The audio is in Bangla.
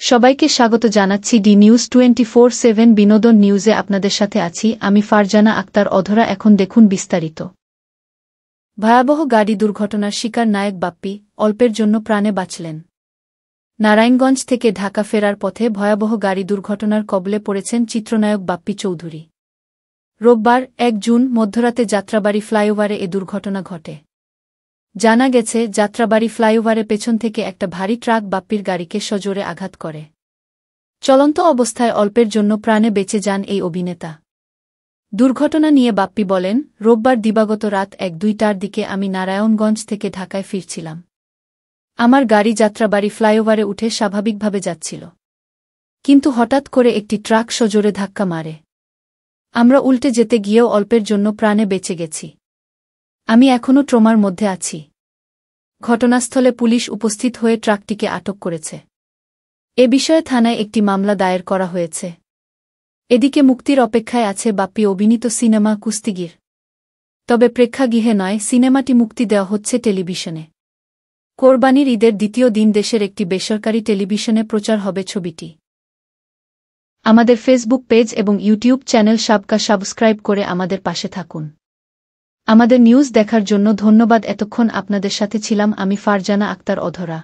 সবাইকে স্বাগত জানাচ্ছি ডি নিউজ 24/7 বিনোদন নিউজে আপনাদের সাথে আছি আমি ফারজানা আক্তার অধরা। এখন দেখুন বিস্তারিত। ভয়াবহ গাড়ি দুর্ঘটনার শিকার নায়ক বাপ্পি, অল্পের জন্য প্রাণে বাঁচলেন। নারায়ণগঞ্জ থেকে ঢাকা ফেরার পথে ভয়াবহ গাড়ি দুর্ঘটনার কবলে পড়েছেন চিত্রনায়ক বাপ্পি চৌধুরী। রোববার ১ জুন মধ্যরাতে যাত্রাবাড়ি ফ্লাইওভারে এ দুর্ঘটনা ঘটে। জানা গেছে, যাত্রাবাড়ি ফ্লাইওভারে পেছন থেকে একটা ভারী ট্রাক বাপ্পির গাড়িকে সজোরে আঘাত করে। চলন্ত অবস্থায় অল্পের জন্য প্রাণে বেঁচে যান এই অভিনেতা। দুর্ঘটনা নিয়ে বাপ্পি বলেন, রোববার দিবাগত রাত ১-২টার দিকে আমি নারায়ণগঞ্জ থেকে ঢাকায় ফিরছিলাম। আমার গাড়ি যাত্রাবাড়ি ফ্লাইওভারে উঠে স্বাভাবিকভাবে যাচ্ছিল, কিন্তু হঠাৎ করে একটি ট্রাক সজোরে ধাক্কা মারে। আমরা উল্টে যেতে গিয়েও অল্পের জন্য প্রাণে বেঁচে গেছি। আমি এখনও ট্রমার মধ্যে আছি। ঘটনাস্থলে পুলিশ উপস্থিত হয়ে ট্রাকটিকে আটক করেছে। এ বিষয়ে থানায় একটি মামলা দায়ের করা হয়েছে। এদিকে মুক্তির অপেক্ষায় আছে বাপ্পি অভিনীত সিনেমা কুস্তিগির। তবে প্রেক্ষাগৃহে নয়, সিনেমাটি মুক্তি দেওয়া হচ্ছে টেলিভিশনে। কোরবানির ঈদের দ্বিতীয় দিন দেশের একটি বেসরকারি টেলিভিশনে প্রচার হবে ছবিটি। আমাদের ফেসবুক পেজ এবং ইউটিউব চ্যানেল সাবস্ক্রাইব করে আমাদের পাশে থাকুন। আমাদের নিউজ দেখার জন্য ধন্যবাদ। এতক্ষণ আপনাদের সাথে ছিলাম আমি ফারজানা আক্তার অধরা।